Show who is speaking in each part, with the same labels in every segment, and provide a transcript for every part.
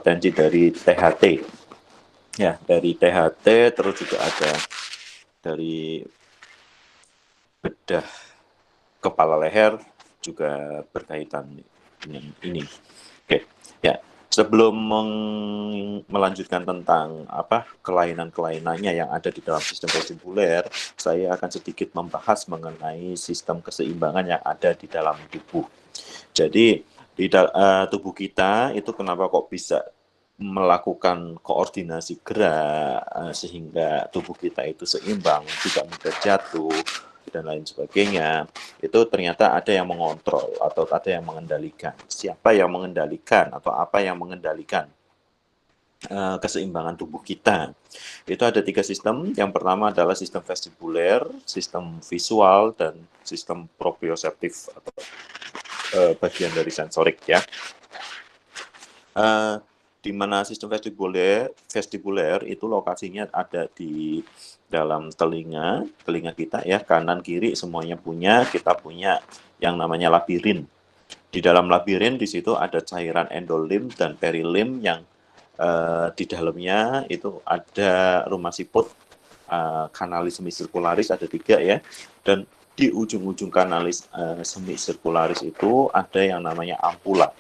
Speaker 1: potensi dari THT. Ya, dari THT, terus juga ada dari bedah kepala leher juga berkaitan dengan ini. Oke, ya. Sebelum melanjutkan tentang kelainan-kelainannya yang ada di dalam sistem vestibuler, saya akan sedikit membahas mengenai sistem keseimbangan yang ada di dalam tubuh. Jadi di tubuh kita itu kenapa kok bisa melakukan koordinasi gerak sehingga tubuh kita itu seimbang, tidak mudah jatuh dan lain sebagainya, itu ternyata ada yang mengontrol atau ada yang mengendalikan. Siapa yang mengendalikan atau apa yang mengendalikan keseimbangan tubuh kita? Itu ada 3 sistem. Yang pertama adalah sistem vestibuler, sistem visual, dan sistem proprioseptif atau bagian dari sensorik ya. Di mana sistem vestibuler itu lokasinya ada di dalam telinga kita ya, kanan kiri semuanya punya, kita punya yang namanya labirin. Di dalam labirin di situ ada cairan endolim dan perilim yang di dalamnya itu ada rumah siput, kanalis semisirkularis ada 3 ya, dan di ujung-ujung kanalis semisirkularis itu ada yang namanya ampula.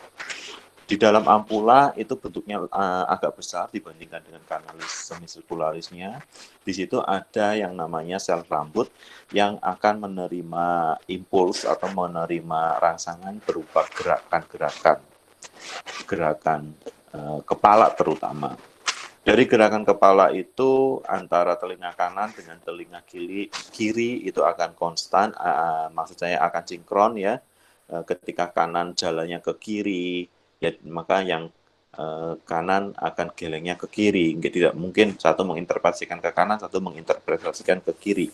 Speaker 1: Di dalam ampula itu bentuknya agak besar dibandingkan dengan kanalis semisirkularisnya. Di situ ada yang namanya sel rambut yang akan menerima impuls atau menerima rangsangan berupa gerakan kepala terutama. Dari gerakan kepala itu antara telinga kanan dengan telinga kiri itu akan konstan, maksud saya akan sinkron ya. Ketika kanan jalannya ke kiri, ya maka yang kanan akan gelengnya ke kiri. Tidak mungkin satu menginterpretasikan ke kanan, satu menginterpretasikan ke kiri.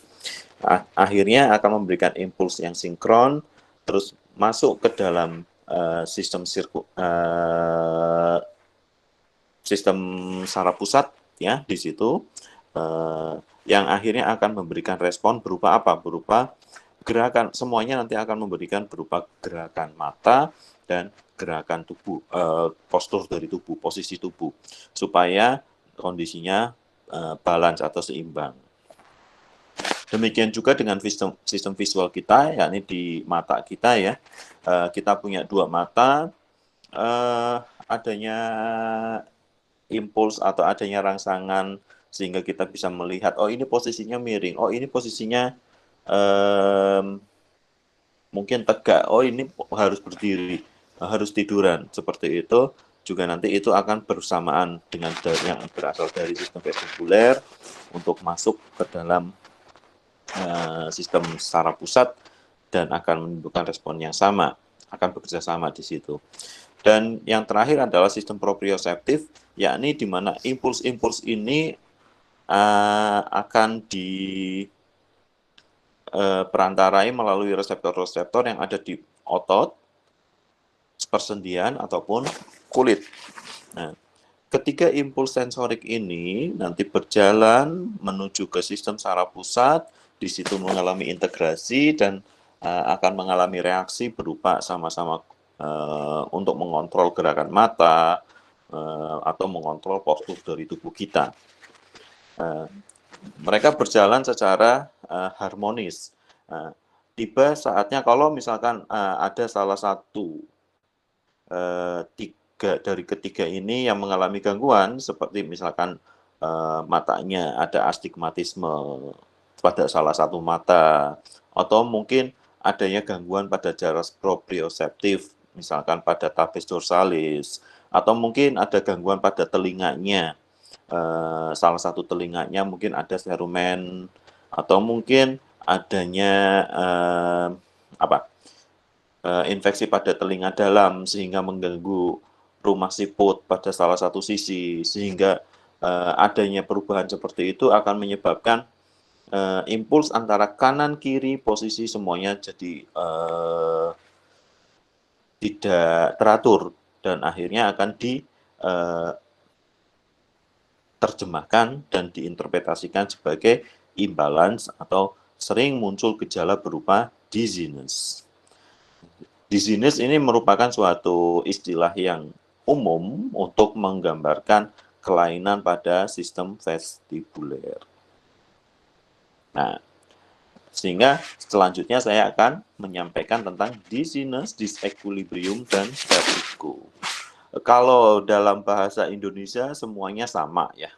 Speaker 1: Akhirnya akan memberikan impuls yang sinkron, terus masuk ke dalam sistem saraf pusat ya di situ, yang akhirnya akan memberikan respon berupa apa? Berupa gerakan, semuanya nanti akan memberikan berupa gerakan mata dan gerakan tubuh, postur dari tubuh, posisi tubuh, supaya kondisinya balance atau seimbang. Demikian juga dengan sistem visual kita, yakni di mata kita ya. Kita punya 2 mata, adanya impuls atau adanya rangsangan sehingga kita bisa melihat, oh ini posisinya miring, oh ini posisinya mungkin tegak, oh ini harus berdiri, harus tiduran, seperti itu. Juga nanti itu akan bersamaan dengan yang berasal dari sistem vestibuler untuk masuk ke dalam sistem saraf pusat dan akan menimbulkan respon yang sama, akan bekerja sama di situ. Dan yang terakhir adalah sistem proprioseptif, yakni di mana impuls-impuls ini akan diperantarai melalui reseptor-reseptor yang ada di otot, persendian, ataupun kulit. Nah, ketiga impuls sensorik ini nanti berjalan menuju ke sistem saraf pusat, di situ mengalami integrasi dan akan mengalami reaksi berupa sama-sama untuk mengontrol gerakan mata atau mengontrol postur dari tubuh kita. Mereka berjalan secara harmonis. Tiba saatnya kalau misalkan ada salah satu 3 dari ketiga ini yang mengalami gangguan, seperti misalkan matanya ada astigmatisme pada salah satu mata, atau mungkin adanya gangguan pada jarak proprioseptif, misalkan pada tabes dorsalis, atau mungkin ada gangguan pada telinganya, salah satu telinganya mungkin ada cerumen, atau mungkin adanya infeksi pada telinga dalam sehingga mengganggu rumah siput pada salah satu sisi, sehingga adanya perubahan seperti itu akan menyebabkan impuls antara kanan kiri posisi semuanya jadi tidak teratur dan akhirnya akan diterjemahkan dan diinterpretasikan sebagai imbalance atau sering muncul gejala berupa dizziness. Dizziness ini merupakan suatu istilah yang umum untuk menggambarkan kelainan pada sistem vestibuler. Nah, sehingga selanjutnya saya akan menyampaikan tentang dizziness, disequilibrium, dan vertigo. Kalau dalam bahasa Indonesia semuanya sama ya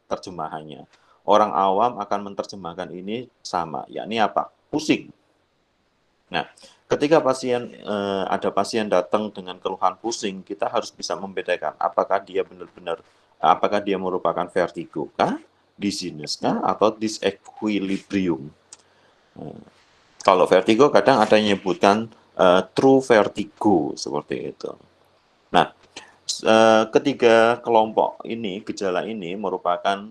Speaker 1: terjemahannya. Orang awam akan menerjemahkan ini sama, yakni apa? Pusing. Nah, ketika ada pasien datang dengan keluhan pusing, kita harus bisa membedakan apakah dia merupakan vertigo kah, dizziness kah, atau disequilibrium. Kalau vertigo kadang ada yang menyebutkan true vertigo seperti itu. Nah, ketiga kelompok ini, gejala ini merupakan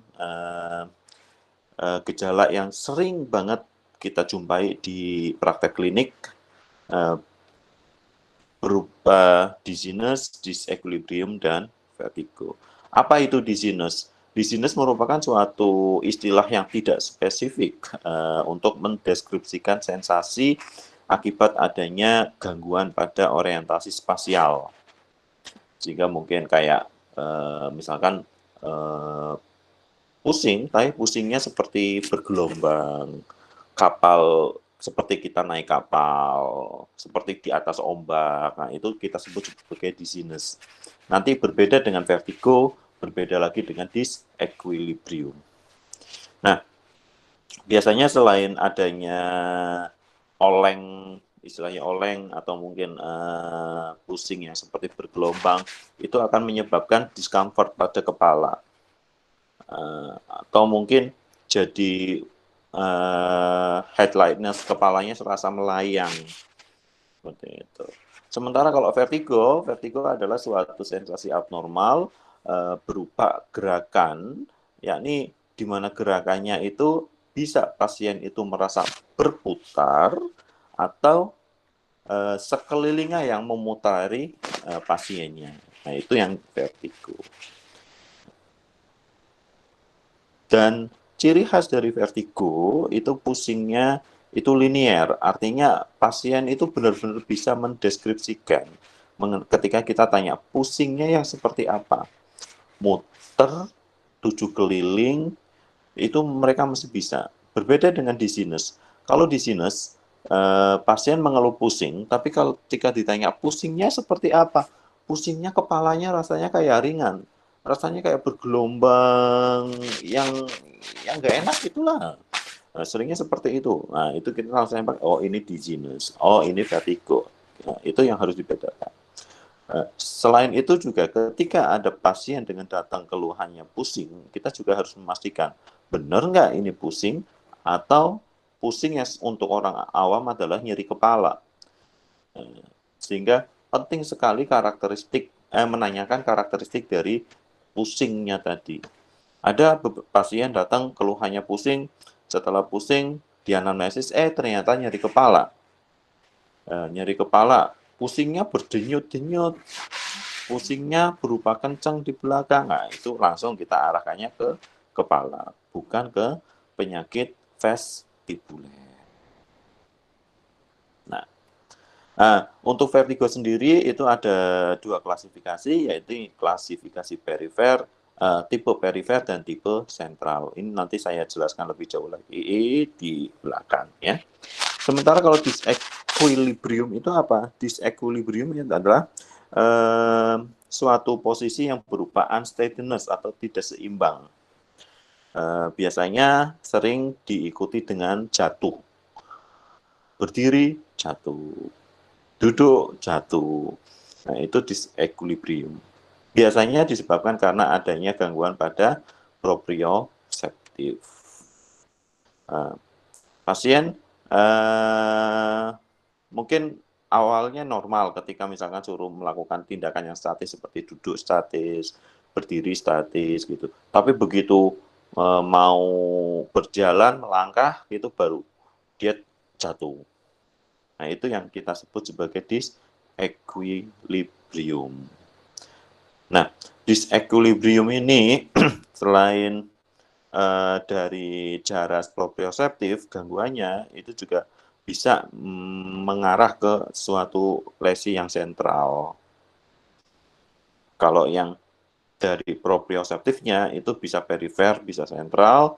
Speaker 1: gejala yang sering banget kita jumpai di praktek klinik, berupa dizziness, disequilibrium, dan vertigo. Apa itu dizziness? Dizziness merupakan suatu istilah yang tidak spesifik untuk mendeskripsikan sensasi akibat adanya gangguan pada orientasi spasial. Sehingga mungkin kayak misalkan pusing, tapi pusingnya seperti bergelombang, kapal seperti kita naik kapal, seperti di atas ombak. Nah, itu kita sebut sebagai dizziness. Nanti berbeda dengan vertigo, berbeda lagi dengan disequilibrium. Nah, biasanya selain adanya oleng, istilahnya oleng atau mungkin pusing yang seperti bergelombang, itu akan menyebabkan discomfort pada kepala. Atau mungkin jadi head lightness, kepalanya serasa melayang seperti itu. Sementara kalau vertigo adalah suatu sensasi abnormal berupa gerakan, yakni di mana gerakannya itu bisa pasien itu merasa berputar atau sekelilingnya yang memutari pasiennya. Nah, itu yang vertigo. Dan ciri khas dari vertigo itu pusingnya itu linier, artinya pasien itu benar-benar bisa mendeskripsikan ketika kita tanya pusingnya yang seperti apa, muter, 7 keliling, itu mereka mesti bisa. Berbeda dengan dizziness. Kalau dizziness, pasien mengeluh pusing, tapi kalau ketika ditanya pusingnya seperti apa, pusingnya kepalanya rasanya kayak ringan, rasanya kayak bergelombang yang nggak enak itulah. Nah, seringnya seperti itu. Nah, itu kita langsung pakai, oh ini dizziness, oh ini vertigo. Nah, itu yang harus dibedakan. Selain itu juga ketika ada pasien dengan datang keluhannya pusing, kita juga harus memastikan benar nggak ini pusing atau pusing yang untuk orang awam adalah nyeri kepala. Sehingga penting sekali menanyakan karakteristik dari pusingnya tadi. Ada pasien datang keluhannya pusing, setelah pusing dianamnesis ternyata nyeri kepala. Nyeri kepala, pusingnya berdenyut-denyut, pusingnya berupa kencang di belakang. Nah, itu langsung kita arahkannya ke kepala, bukan ke penyakit vestibuler. Nah, untuk vertigo sendiri itu ada 2 klasifikasi, yaitu klasifikasi perifer, tipe perifer dan tipe sentral. Ini nanti saya jelaskan lebih jauh lagi di belakang ya. Sementara kalau disequilibrium itu apa? Disequilibrium itu adalah suatu posisi yang berupa unsteadiness atau tidak seimbang. Biasanya sering diikuti dengan jatuh. Berdiri, jatuh. Duduk, jatuh. Nah, itu disequilibrium. Biasanya disebabkan karena adanya gangguan pada proprioseptif. Pasien mungkin awalnya normal ketika misalkan suruh melakukan tindakan yang statis seperti duduk statis, berdiri statis gitu. Tapi begitu mau berjalan, melangkah, itu baru dia jatuh. Nah, itu yang kita sebut sebagai disequilibrium. Nah, disequilibrium ini selain dari jarak proprioseptif, gangguannya itu juga bisa mengarah ke suatu lesi yang sentral. Kalau yang dari proprioseptifnya itu bisa perifer, bisa sentral.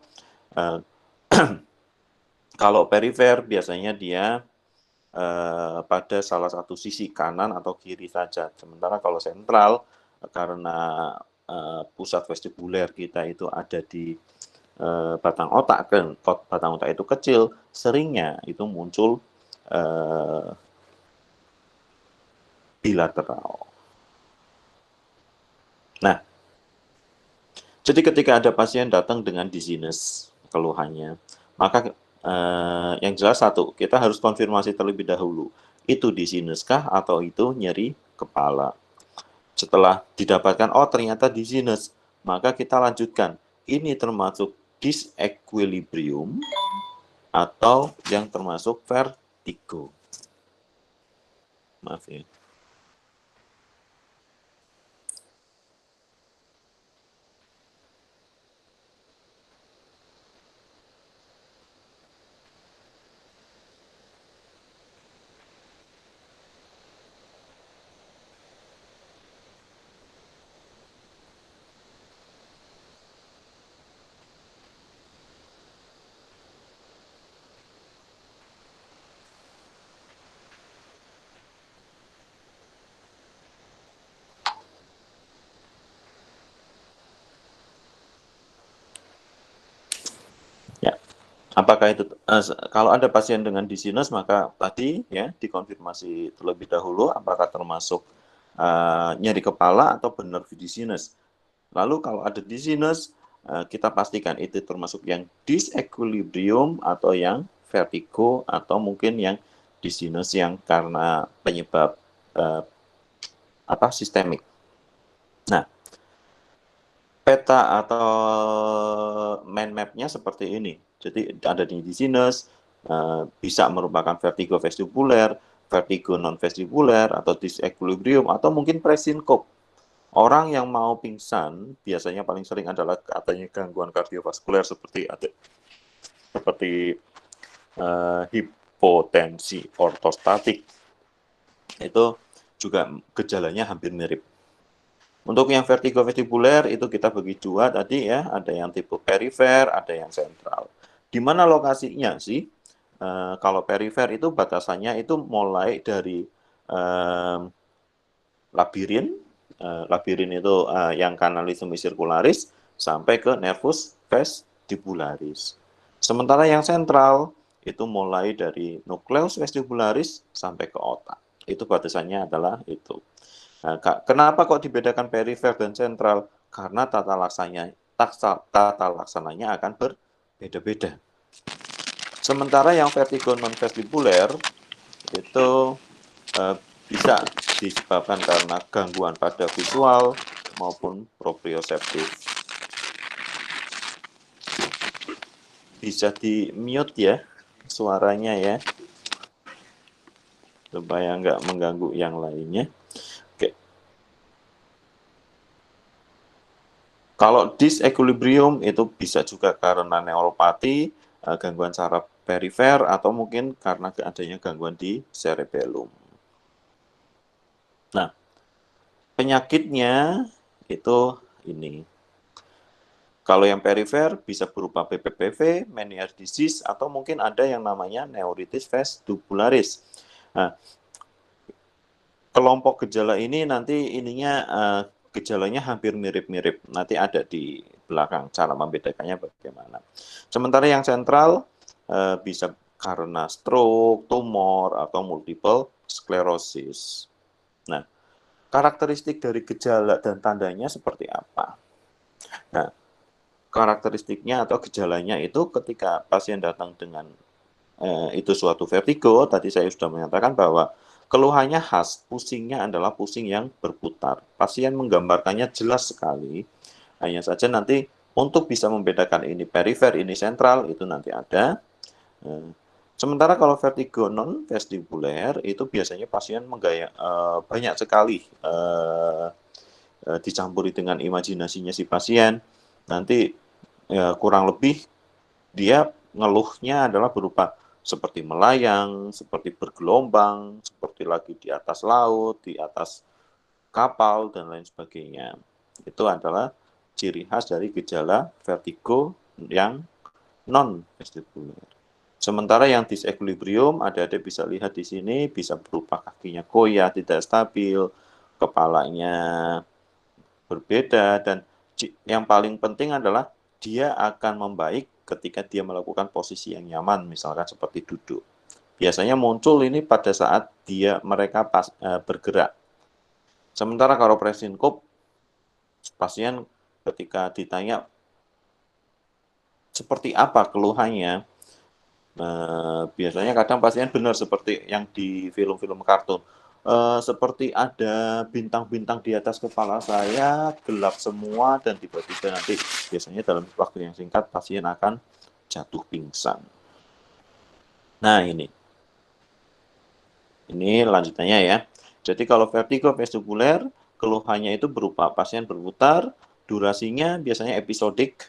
Speaker 1: Kalau perifer biasanya dia pada salah satu sisi kanan atau kiri saja. Sementara kalau sentral karena pusat vestibuler kita itu ada di batang otak, kan batang otak itu kecil, seringnya itu muncul bilateral. Nah, jadi ketika ada pasien datang dengan dizziness keluhannya, maka yang jelas satu, kita harus konfirmasi terlebih dahulu, itu dizziness kah atau itu nyeri kepala. Setelah didapatkan, oh ternyata dizziness, maka kita lanjutkan, ini termasuk disequilibrium atau yang termasuk vertigo. Maaf ya. Ya, apakah itu kalau ada pasien dengan dizziness, maka tadi ya dikonfirmasi terlebih dahulu apakah termasuk nyeri kepala atau benar dizziness. Lalu kalau ada dizziness, kita pastikan itu termasuk yang disequilibrium atau yang vertigo atau mungkin yang dizziness yang karena penyebab sistemik. Nah, peta atau mind map-nya seperti ini. Jadi ada di dizziness, bisa merupakan vertigo vestibuler, vertigo non vestibuler, atau disequilibrium, atau mungkin presincope. Orang yang mau pingsan biasanya paling sering adalah katanya gangguan kardiovaskuler seperti hipotensi ortostatik. Itu juga gejalanya hampir mirip. Untuk yang vertigo vestibuler itu kita bagi dua tadi ya, ada yang tipe perifer, ada yang sentral. Di mana lokasinya sih? Kalau perifer itu batasannya itu mulai dari labirin, labirin itu yang kanalisme sirkularis sampai ke nervus vestibularis. Sementara yang sentral itu mulai dari nukleus vestibularis sampai ke otak. Itu batasannya adalah itu. Nah, kenapa kok dibedakan perifer dan sentral? Karena tata laksananya akan berbeda-beda. Sementara yang vertigo non vestibuler itu bisa disebabkan karena gangguan pada visual maupun proprioseptif. Bisa di mute ya suaranya ya, supaya nggak mengganggu yang lainnya. Oke. Kalau disequilibrium itu bisa juga karena neuropati, gangguan saraf perifer, atau mungkin karena adanya gangguan di cerebellum. Nah, penyakitnya itu ini. Kalau yang perifer bisa berupa BPPV, Meniere's disease, atau mungkin ada yang namanya neuritis vestibularis. Nah, kelompok gejala ini nanti gejalanya hampir mirip-mirip. Nanti ada di belakang cara membedakannya bagaimana. Sementara yang sentral bisa karena stroke, tumor, atau multiple sclerosis. Nah, karakteristik dari gejala dan tandanya seperti apa? Nah, karakteristiknya atau gejalanya itu ketika pasien datang dengan itu suatu vertigo, tadi saya sudah menyatakan bahwa keluhannya khas, pusingnya adalah pusing yang berputar. Pasien menggambarkannya jelas sekali, hanya saja nanti untuk bisa membedakan ini perifer, ini sentral, itu nanti ada. Sementara kalau vertigo non vestibuler itu biasanya pasien banyak sekali dicampuri dengan imajinasinya si pasien. Nanti kurang lebih dia ngeluhnya adalah berupa seperti melayang, seperti bergelombang, seperti lagi di atas laut, di atas kapal, dan lain sebagainya. Itu adalah ciri khas dari gejala vertigo yang non-vestibular. Sementara yang disequilibrium, adik-adik bisa lihat di sini, bisa berupa kakinya goyah, tidak stabil, kepalanya berbeda, dan yang paling penting adalah dia akan membaik ketika dia melakukan posisi yang nyaman, misalkan seperti duduk. Biasanya muncul ini pada saat mereka bergerak. Sementara kalau presinkop, pasien ketika ditanya seperti apa keluhannya, biasanya kadang pasien benar seperti yang di film-film kartun. Seperti ada bintang-bintang di atas kepala saya, gelap semua, dan tiba-tiba nanti biasanya dalam waktu yang singkat pasien akan jatuh pingsan. Nah, ini lanjutannya ya. Jadi kalau vertigo vestibuler, keluhannya itu berupa pasien berputar, durasinya biasanya episodik,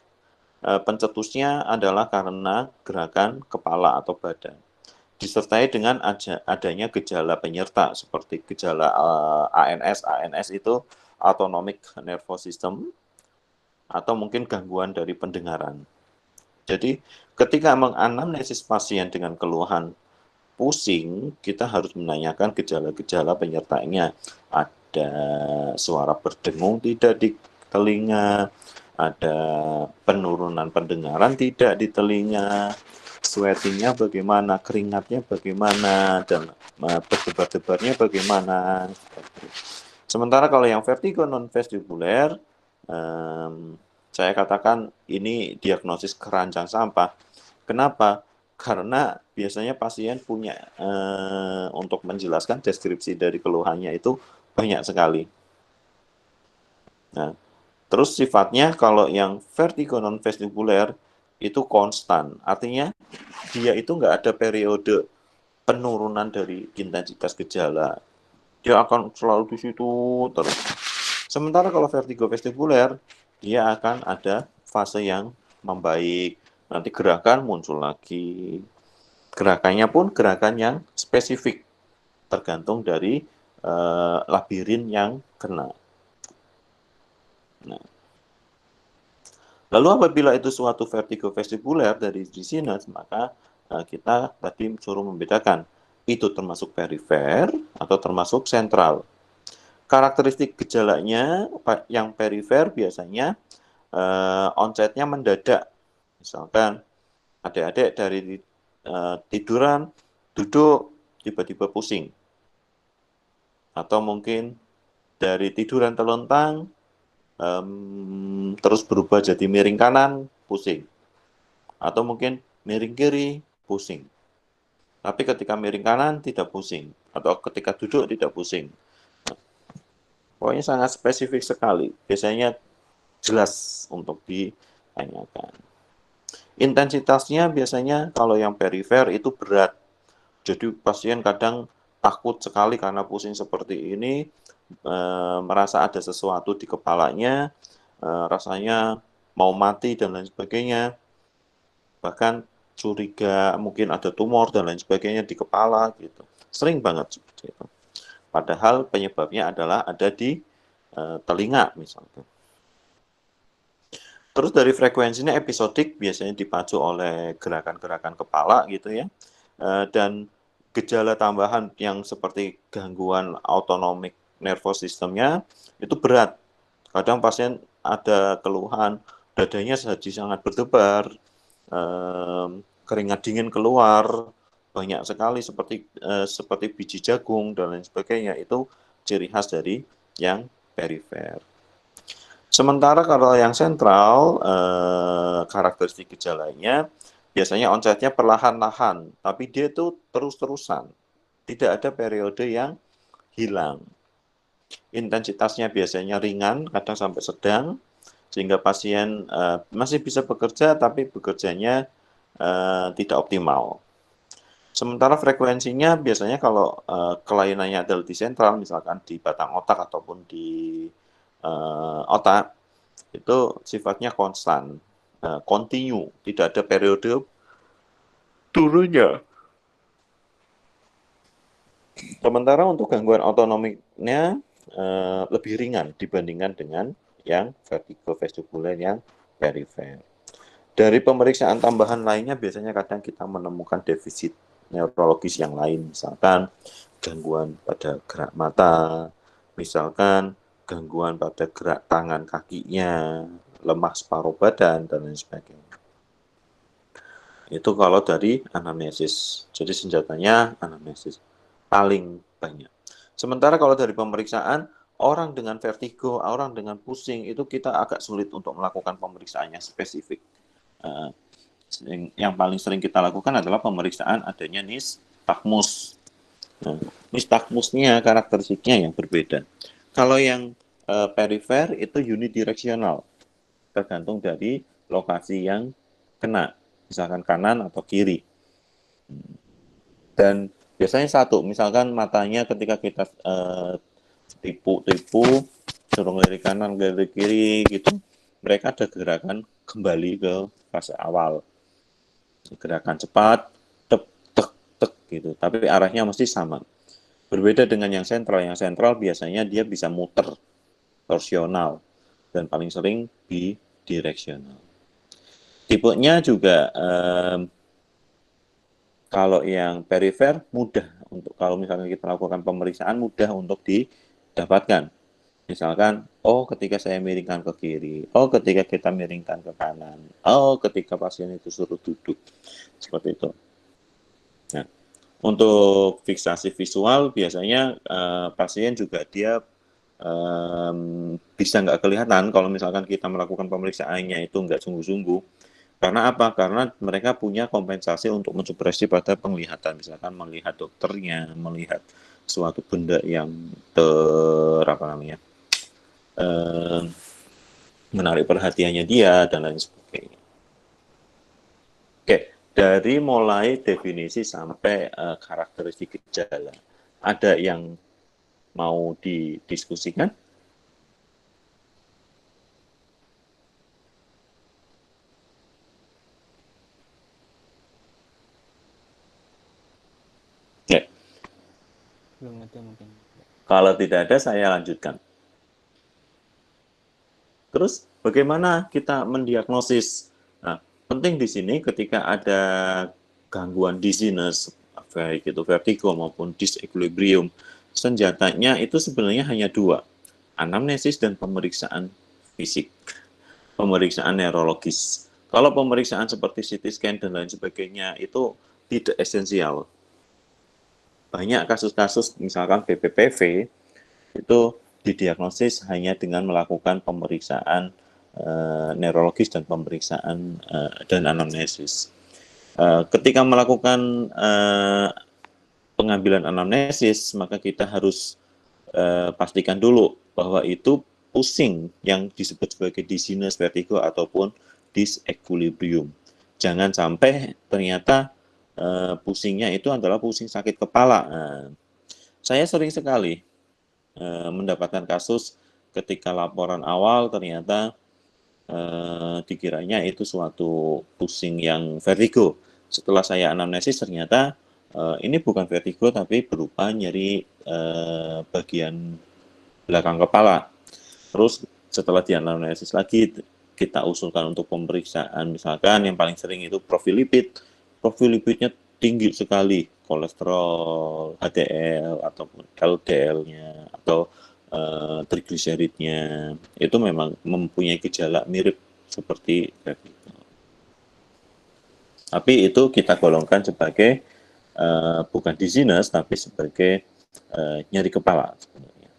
Speaker 1: pencetusnya adalah karena gerakan kepala atau badan. Disertai dengan adanya gejala penyerta seperti gejala ANS. ANS itu autonomic nervous system, atau mungkin gangguan dari pendengaran. Jadi ketika menganamnesis pasien dengan keluhan pusing, kita harus menanyakan gejala-gejala penyertanya. Ada suara berdengung tidak di telinga, ada penurunan pendengaran tidak di telinga, sweatingnya bagaimana, keringatnya bagaimana, dan berdebar-debarnya bagaimana. Sementara kalau yang vertigo non-vestibuler, saya katakan ini diagnosis keranjang sampah. Kenapa? Karena biasanya pasien punya, untuk menjelaskan deskripsi dari keluhannya itu banyak sekali. Nah, terus sifatnya kalau yang vertigo non-vestibuler itu konstan. Artinya dia itu nggak ada periode penurunan dari intensitas gejala. Dia akan selalu di situ terus. Sementara kalau vertigo vestibuler, dia akan ada fase yang membaik. Nanti gerakan muncul lagi. Gerakannya pun gerakan yang spesifik, tergantung dari labirin yang kena. Nah, lalu apabila itu suatu vertigo vestibuler dari sinus, maka kita tadi suruh membedakan itu termasuk perifer atau termasuk sentral. Karakteristik gejalanya yang perifer biasanya onsetnya mendadak. Misalkan adik-adik dari tiduran, duduk, tiba-tiba pusing. Atau mungkin dari tiduran telentang, terus berubah jadi miring kanan, pusing. Atau mungkin miring kiri, pusing. Tapi ketika miring kanan tidak pusing. Atau ketika duduk tidak pusing. Pokoknya sangat spesifik sekali. Biasanya jelas untuk ditanyakan. Intensitasnya biasanya kalau yang perifer itu berat. Jadi pasien kadang takut sekali karena pusing seperti ini, merasa ada sesuatu di kepalanya, rasanya mau mati dan lain sebagainya. Bahkan curiga mungkin ada tumor dan lain sebagainya di kepala gitu. Sering banget seperti itu. Padahal penyebabnya adalah ada di telinga misalnya. Terus dari frekuensinya episodik biasanya dipacu oleh gerakan-gerakan kepala gitu ya. Dan gejala tambahan yang seperti gangguan autonomic nervous systemnya itu berat. Kadang pasien ada keluhan dadanya jadi sangat berdebar, keringat dingin keluar banyak sekali seperti biji jagung dan lain sebagainya. Itu ciri khas dari yang perifer. Sementara kalau yang sentral, karakteristik gejalanya biasanya onsetnya perlahan-lahan, tapi dia itu terus-terusan. Tidak ada periode yang hilang. Intensitasnya biasanya ringan, kadang sampai sedang, sehingga pasien masih bisa bekerja, tapi bekerjanya tidak optimal. Sementara frekuensinya biasanya kalau kelainannya adalah di sentral, misalkan di batang otak ataupun di otak, itu sifatnya konstan, continue, tidak ada periode turunnya. Sementara untuk gangguan autonomiknya, lebih ringan dibandingkan dengan yang vertigo vestibular yang perifer. Dari pemeriksaan tambahan lainnya biasanya kadang kita menemukan defisit neurologis yang lain, misalkan gangguan pada gerak mata, misalkan gangguan pada gerak tangan kakinya, lemah separuh badan, dan lain sebagainya. Itu kalau dari anamnesis. Jadi senjatanya anamnesis paling banyak. Sementara kalau dari pemeriksaan, orang dengan vertigo, orang dengan pusing, itu kita agak sulit untuk melakukan pemeriksaannya spesifik. Yang paling sering kita lakukan adalah pemeriksaan adanya nistagmus. Nah, nistagmusnya karakteristiknya yang berbeda. Kalau yang perifer itu unidireksional, tergantung dari lokasi yang kena, misalkan kanan atau kiri. Dan biasanya satu, misalkan matanya ketika kita tipu-tipu, suruh ngelirik kanan, ngelirik kiri gitu, mereka ada gerakan kembali ke fase awal. Gerakan cepat, tek, tek, tek gitu, tapi arahnya mesti sama. Berbeda dengan yang sentral biasanya dia bisa muter, torsional, dan paling sering bidireksional. Tipenya juga kalau yang perifer mudah untuk kalau misalnya kita lakukan pemeriksaan mudah untuk didapatkan. Misalkan, oh ketika saya miringkan ke kiri, oh ketika kita miringkan ke kanan, oh ketika pasien itu suruh duduk, seperti itu. Nah, untuk fiksasi visual biasanya pasien juga dia bisa nggak kelihatan kalau misalkan kita melakukan pemeriksaannya itu nggak sungguh-sungguh. Karena apa? Karena mereka punya kompensasi untuk mensupresi pada penglihatan, misalkan melihat dokternya, melihat suatu benda yang menarik perhatiannya dia dan lain sebagainya. Oke, dari mulai definisi sampai karakteristik gejala, ada yang mau didiskusikan? Ya.
Speaker 2: Belum ada mungkin.
Speaker 1: Kalau tidak ada, saya lanjutkan. Terus, bagaimana kita mendiagnosis? Nah, penting di sini ketika ada gangguan dizziness, baik itu vertigo maupun disequilibrium, senjatanya itu sebenarnya hanya dua, anamnesis dan pemeriksaan fisik, pemeriksaan neurologis. Kalau pemeriksaan seperti CT scan dan lain sebagainya itu tidak esensial. Banyak kasus-kasus misalkan BPPV itu didiagnosis hanya dengan melakukan pemeriksaan neurologis dan pemeriksaan dan anamnesis. Ketika melakukan pengambilan anamnesis, maka kita harus pastikan dulu bahwa itu pusing yang disebut sebagai dizziness, vertigo, ataupun disequilibrium. Jangan sampai ternyata pusingnya itu adalah pusing sakit kepala. Nah, saya sering sekali mendapatkan kasus ketika laporan awal ternyata dikiranya itu suatu pusing yang vertigo. Setelah saya anamnesis ternyata ini bukan vertigo tapi berupa nyeri bagian belakang kepala. Terus setelah dianalisis lagi kita usulkan untuk pemeriksaan, misalkan yang paling sering itu profil lipid. Profil lipidnya tinggi sekali, kolesterol, HDL ataupun LDL-nya atau trigliseridnya itu memang mempunyai gejala mirip seperti vertigo. Tapi itu kita golongkan sebagai bukan dizziness tapi sebagai nyeri kepala sebenarnya.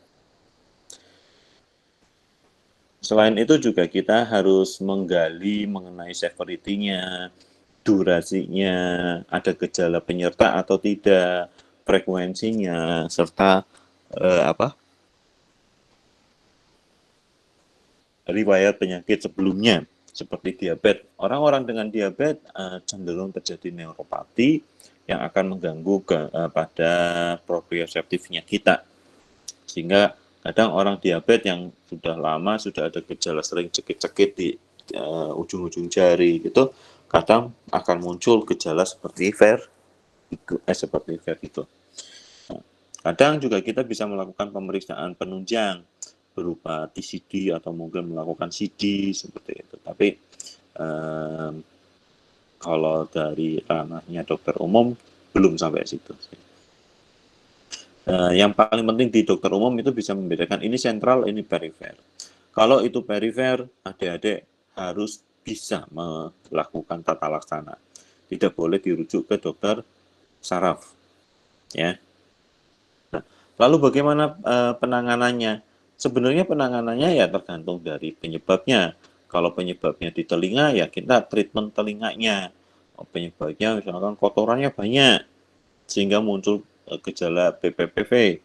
Speaker 1: Selain itu juga kita harus menggali mengenai severity-nya, durasinya, ada gejala penyerta atau tidak, frekuensinya, serta riwayat penyakit sebelumnya seperti diabetes. Orang-orang dengan diabetes cenderung terjadi neuropati yang akan mengganggu pada proprioseptifnya kita. Sehingga kadang orang diabetes yang sudah lama sudah ada gejala sering cekit-cekit di ujung-ujung jari gitu, kadang akan muncul gejala seperti vertigo. Nah, Kadang juga kita bisa melakukan pemeriksaan penunjang berupa TCD atau mungkin melakukan CD seperti itu. Tapi kalau dari ranahnya dokter umum belum sampai situ. Yang paling penting di dokter umum itu bisa membedakan ini sentral, ini perifer. Kalau itu perifer, adik-adik harus bisa melakukan tata laksana. Tidak boleh dirujuk ke dokter saraf. Ya. Nah, lalu bagaimana penanganannya? Sebenarnya penanganannya ya tergantung dari penyebabnya. Kalau penyebabnya di telinga, ya kita treatment telinganya. Penyebabnya misalkan kotorannya banyak, sehingga muncul gejala BPPV.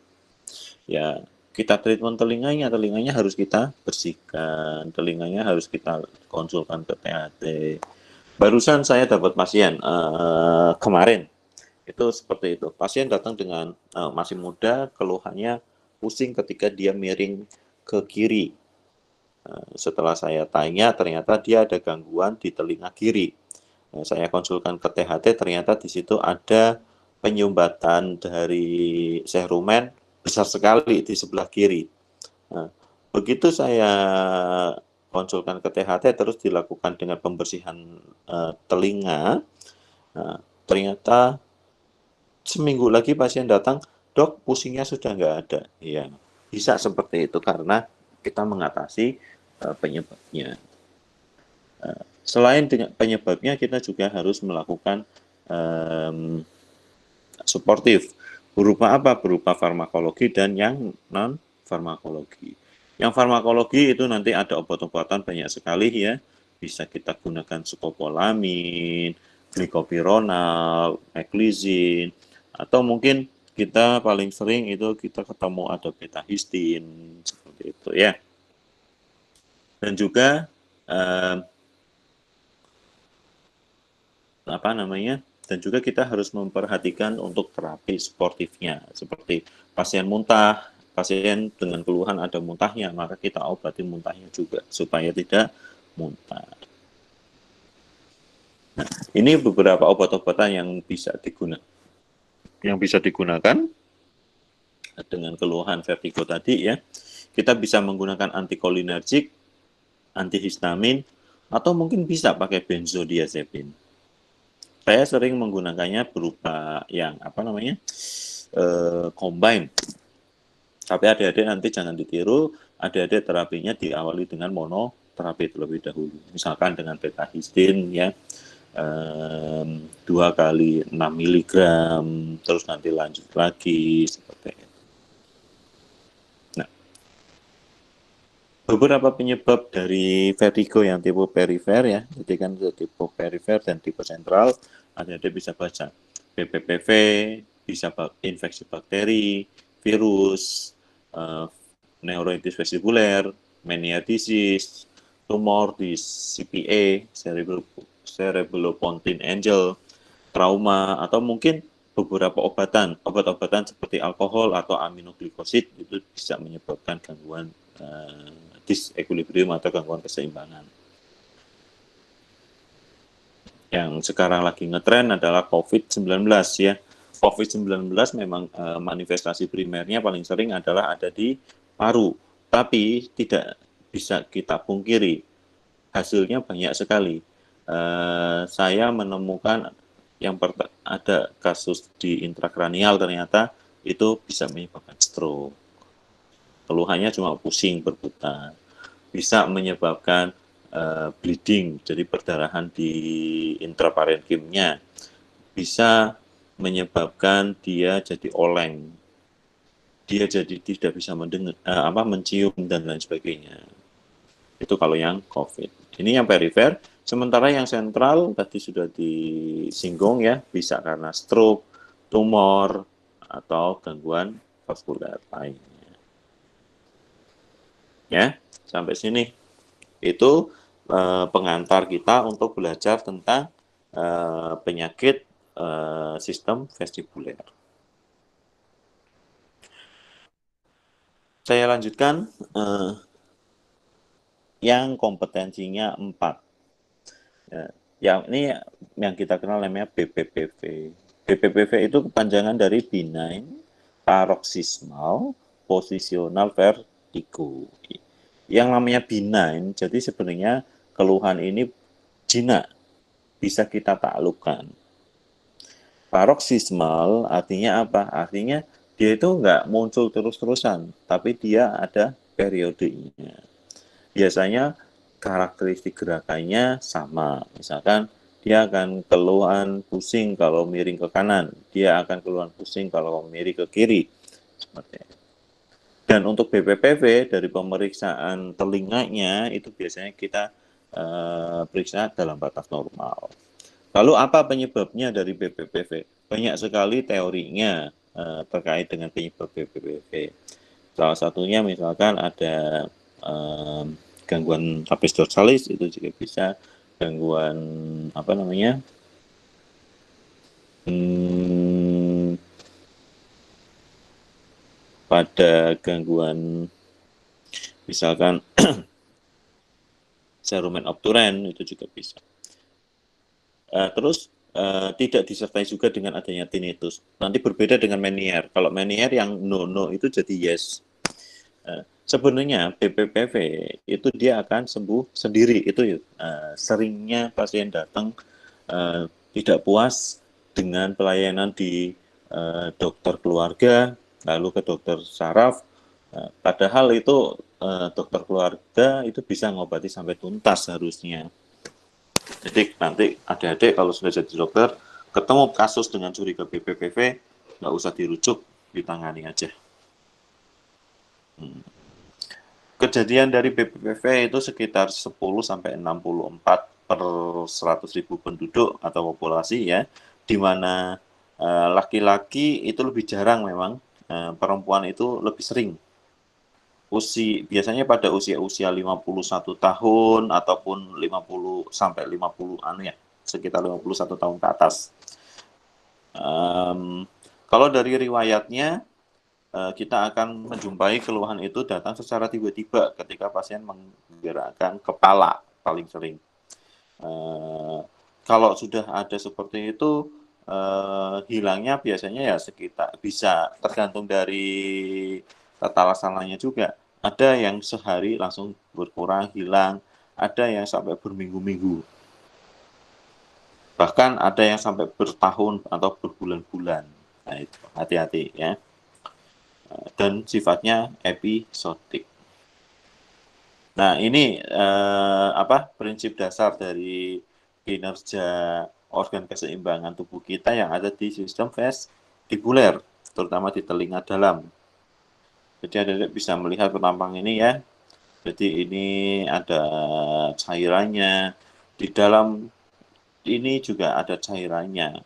Speaker 1: Ya, kita treatment telinganya harus kita bersihkan, telinganya harus kita konsulkan ke THT. Barusan saya dapat pasien kemarin, itu seperti itu. Pasien datang dengan masih muda, keluhannya pusing ketika dia miring ke kiri. Setelah saya tanya, ternyata dia ada gangguan di telinga kiri. Saya konsulkan ke THT, ternyata di situ ada penyumbatan dari serumen besar sekali di sebelah kiri. Nah, begitu saya konsulkan ke THT, terus dilakukan dengan pembersihan telinga, nah, ternyata seminggu lagi pasien datang, dok pusingnya sudah nggak ada. Ya, bisa seperti itu karena kita mengatasi penyebabnya. Selain dengan penyebabnya, kita juga harus melakukan suportif. Berupa apa? Berupa farmakologi dan yang non-farmakologi. Yang farmakologi itu nanti ada obat-obatan banyak sekali ya. Bisa kita gunakan skopolamin, glikopironal, eklizin, atau mungkin kita paling sering itu kita ketemu ada beta-histin, seperti itu ya. Dan juga apa namanya? Dan juga kita harus memperhatikan untuk terapi sportifnya, seperti pasien muntah, pasien dengan keluhan ada muntahnya, maka kita obati muntahnya juga supaya tidak muntah. Nah, ini beberapa obat-obatan yang bisa digunakan dengan keluhan vertigo tadi ya. Kita bisa menggunakan antikolinergik, antihistamin, atau mungkin bisa pakai benzodiazepin. Saya sering menggunakannya berupa yang apa namanya combine. Tapi adik-adik nanti jangan ditiru, adik-adik terapinya diawali dengan monoterapi terlebih dahulu. Misalkan dengan beta-histin ya 2 kali 6 miligram, terus nanti lanjut lagi seperti itu. Nah, beberapa penyebab dari vertigo yang tipe perifer ya, jadi kan tipe perifer dan tipe sentral, adik-adik bisa baca BPPV, bisa infeksi bakteri, virus, neuroiditis vestibuler, meniatisis, tumor di CPA, cerebellopontine angel, trauma, atau mungkin beberapa obat-obatan seperti alkohol atau aminoglykosid itu bisa menyebabkan gangguan disequilibrium atau gangguan keseimbangan. Yang sekarang lagi ngetren adalah COVID-19 ya. COVID-19 memang manifestasi primernya paling sering adalah ada di paru, tapi tidak bisa kita pungkiri hasilnya banyak sekali. Saya menemukan yang ada kasus di intrakranial ternyata itu bisa menyebabkan stroke. Keluhannya cuma pusing berputar. Bisa menyebabkan bleeding, jadi perdarahan di intraparenchymnya. Bisa menyebabkan dia jadi oleng. Dia jadi tidak bisa mendengar, mencium dan lain sebagainya. Itu kalau yang COVID. Ini yang perifer. Sementara yang sentral tadi sudah disinggung ya, bisa karena stroke, tumor, atau gangguan vaskuler lainnya. Ya, sampai sini. Itu pengantar kita untuk belajar tentang penyakit sistem vestibuler. Saya lanjutkan yang kompetensinya 4. Yang ini yang kita kenal namanya BPPV. BPPV itu kepanjangan dari benign paroxysmal posisional vertigo. Yang namanya benign, jadi sebenarnya keluhan ini jinak, bisa kita taklukkan. Paroxysmal artinya apa? Artinya dia itu nggak muncul terus-terusan, tapi dia ada periodenya. Biasanya karakteristik gerakannya sama, misalkan dia akan keluhan pusing kalau miring ke kanan, dia akan keluhan pusing kalau miring ke kiri, seperti itu. Dan untuk BPPV dari pemeriksaan telinganya itu biasanya kita periksa dalam batas normal. Lalu apa penyebabnya dari BPPV? Banyak sekali teorinya terkait dengan penyebab BPPV. Salah satunya misalkan ada gangguan trapez dorsalis, itu juga bisa gangguan apa namanya pada gangguan misalkan cerumen obturen, itu juga bisa. Terus tidak disertai juga dengan adanya tinnitus. Nanti berbeda dengan Meniere. Kalau Meniere yang no itu jadi yes. Sebenarnya BPPV itu dia akan sembuh sendiri. Itu seringnya pasien datang tidak puas dengan pelayanan di dokter keluarga, lalu ke dokter saraf. Padahal itu dokter keluarga itu bisa ngobati sampai tuntas harusnya. Jadi nanti adik-adik kalau sudah jadi dokter, ketemu kasus dengan curiga BPPV, nggak usah dirujuk, ditangani aja. Kejadian dari BPPV itu sekitar 10-64 per 100.000 penduduk atau populasi ya, di mana laki-laki itu lebih jarang memang, perempuan itu lebih sering. Biasanya pada usia-usia 51 tahun ataupun 50 sampai 50 ya, sekitar 51 tahun ke atas. Kalau dari riwayatnya kita akan menjumpai keluhan itu datang secara tiba-tiba ketika pasien menggerakkan kepala paling sering. Kalau sudah ada seperti itu, hilangnya biasanya ya sekitar bisa tergantung dari tata laksananya juga. Ada yang sehari langsung berkurang, hilang, ada yang sampai berminggu-minggu. Bahkan ada yang sampai bertahun atau berbulan-bulan. Nah, itu hati-hati ya. Dan sifatnya episodik. Nah, ini prinsip dasar dari kinerja organ keseimbangan tubuh kita yang ada di sistem vestibuler, terutama di telinga dalam. Jadi adik-adik bisa melihat penampang ini ya. Jadi ini ada cairannya, di dalam ini juga ada cairannya.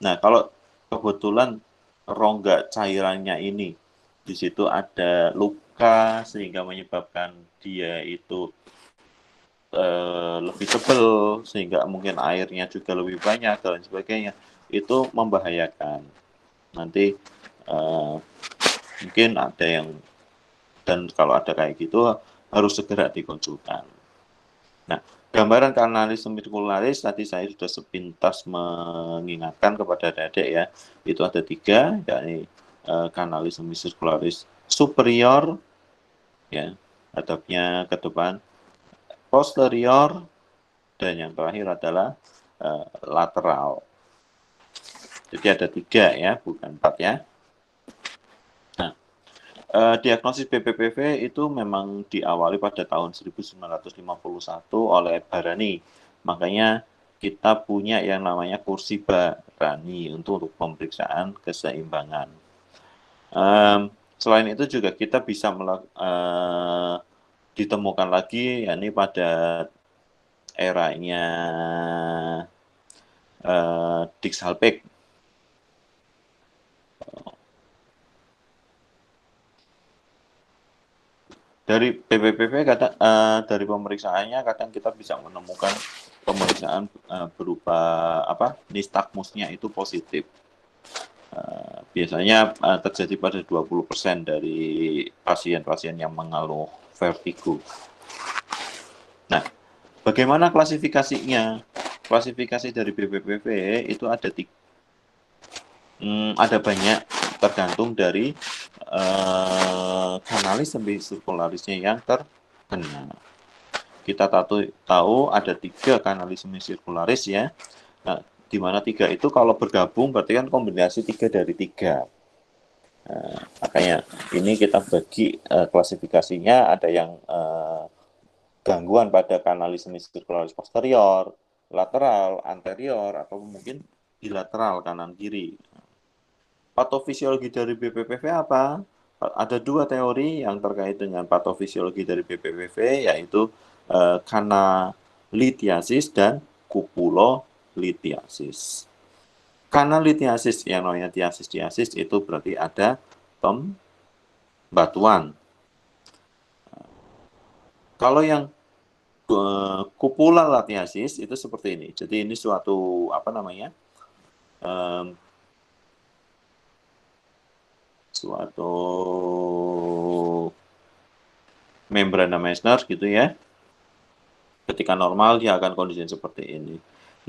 Speaker 1: Nah, kalau kebetulan rongga cairannya ini, di situ ada luka sehingga menyebabkan dia itu lebih tebal, sehingga mungkin airnya juga lebih banyak dan sebagainya, itu membahayakan. Nanti mungkin ada yang, dan kalau ada kayak gitu harus segera dikonsulkan. Nah, gambaran kanalis sirkularis tadi saya sudah sepintas mengingatkan kepada adik-adik ya, itu ada 3, yakni kanalis sirkularis superior, ya, hadapnya ke depan, posterior, dan yang terakhir adalah lateral. Jadi ada 3 ya, bukan 4 ya. Nah, diagnosis BPPV itu memang diawali pada tahun 1951 oleh Barani. Makanya kita punya yang namanya kursi Barani untuk pemeriksaan keseimbangan. Selain itu juga kita bisa ditemukan lagi, yakni pada eranya Dix Halpeck. Dari BPPV dari pemeriksaannya kadang kita bisa menemukan pemeriksaan berupa nistagmusnya itu positif. Biasanya terjadi pada 20% dari pasien-pasien yang mengeluh vertigo. Nah, bagaimana klasifikasinya? Klasifikasi dari BPPV itu ada banyak, tergantung dari kanalis semisirkularisnya yang terkena. Kita tahu ada 3 kanalis semisirkularis ya. Nah, di mana 3 itu kalau bergabung berarti kan kombinasi 3 dari 3. Nah, makanya ini kita bagi klasifikasinya, ada yang gangguan pada kanalis semisirkularis posterior, lateral, anterior, atau mungkin bilateral kanan kiri. Patofisiologi dari BPPV apa? Ada 2 teori yang terkait dengan patofisiologi dari BPPV, yaitu kanalitiasis dan kupulolitiasis. Kanalitiasis yang namanya tiasis itu berarti ada pembatuan. Kalau yang kupulolitiasis itu seperti ini. Jadi ini suatu suatu membrana Meissner gitu ya. Ketika normal dia akan kondisi seperti ini.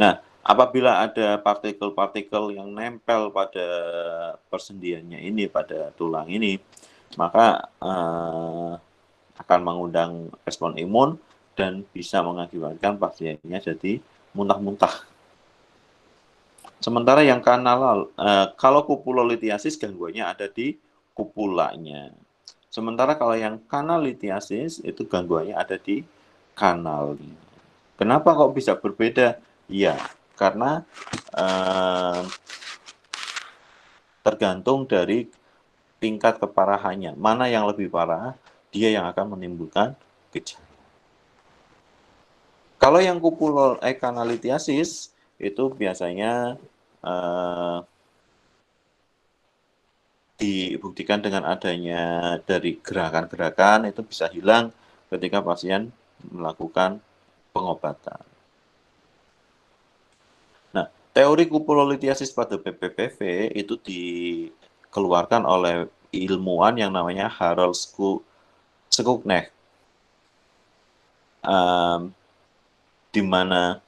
Speaker 1: Nah, apabila ada partikel-partikel yang nempel pada persendiannya ini, pada tulang ini, maka akan mengundang respon imun dan bisa mengakibatkan pasiennya jadi muntah-muntah. Sementara yang kalau kupulolitiasis gangguannya ada di kupulanya. Sementara kalau yang kanalitiasis itu gangguannya ada di kanalnya. Kenapa kok bisa berbeda? Ya, karena tergantung dari tingkat keparahannya. Mana yang lebih parah, dia yang akan menimbulkan gejala. Kalau yang kanalitiasis itu biasanya dibuktikan dengan adanya dari gerakan-gerakan itu bisa hilang ketika pasien melakukan pengobatan. Nah, teori kupulolitiasis pada BPPV itu dikeluarkan oleh ilmuwan yang namanya Harold Skugnecht. Di mana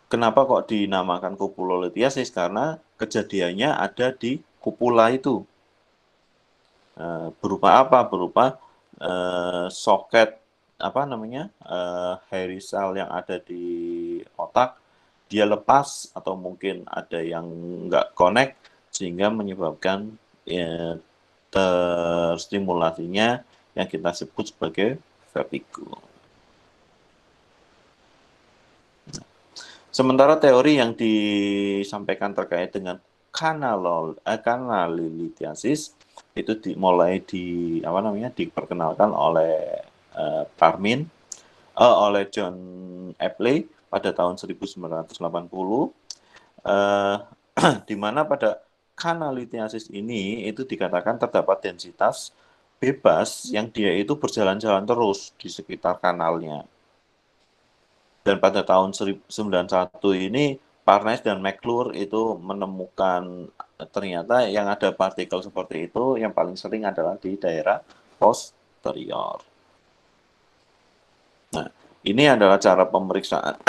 Speaker 1: kenapa kok dinamakan kupulolitiasis? Karena kejadiannya ada di kupula itu. Berupa apa? Berupa soket hairy cell yang ada di otak, dia lepas atau mungkin ada yang nggak connect sehingga menyebabkan terstimulasinya yang kita sebut sebagai vertigo. Sementara teori yang disampaikan terkait dengan kanalitiasis itu diperkenalkan oleh oleh John Epley pada tahun 1980, di mana pada kanalitiasis ini itu dikatakan terdapat densitas bebas yang dia itu berjalan-jalan terus di sekitar kanalnya. Dan pada tahun 1991 ini Parnes dan McClure itu menemukan ternyata yang ada partikel seperti itu yang paling sering adalah di daerah posterior. Nah, ini adalah cara pemeriksaan,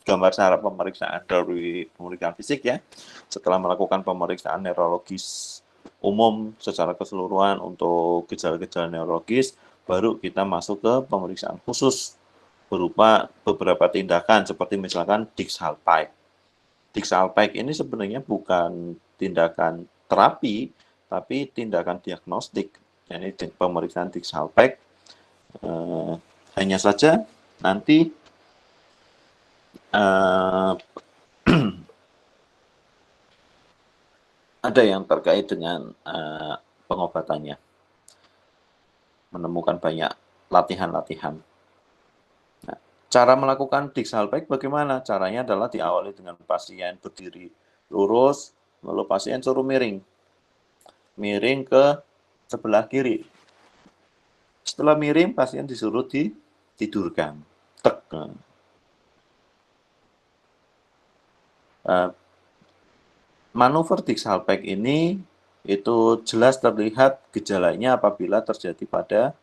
Speaker 1: gambar cara pemeriksaan dari pemeriksaan fisik ya. Setelah melakukan pemeriksaan neurologis umum secara keseluruhan untuk gejala-gejala neurologis, baru kita masuk ke pemeriksaan khusus berupa beberapa tindakan seperti misalkan Dix-Hallpike. Dix-Hallpike ini sebenarnya bukan tindakan terapi, tapi tindakan diagnostik. Jadi pemeriksaan Dix-Hallpike hanya saja nanti ada yang terkait dengan pengobatannya, menemukan banyak latihan-latihan. Nah, cara melakukan Dix-Hallpike bagaimana? Caranya adalah diawali dengan pasien berdiri lurus, lalu pasien suruh miring ke sebelah kiri. Setelah miring, pasien disuruh ditidurkan. Manuver Dix-Hallpike ini itu jelas terlihat gejalanya apabila terjadi pada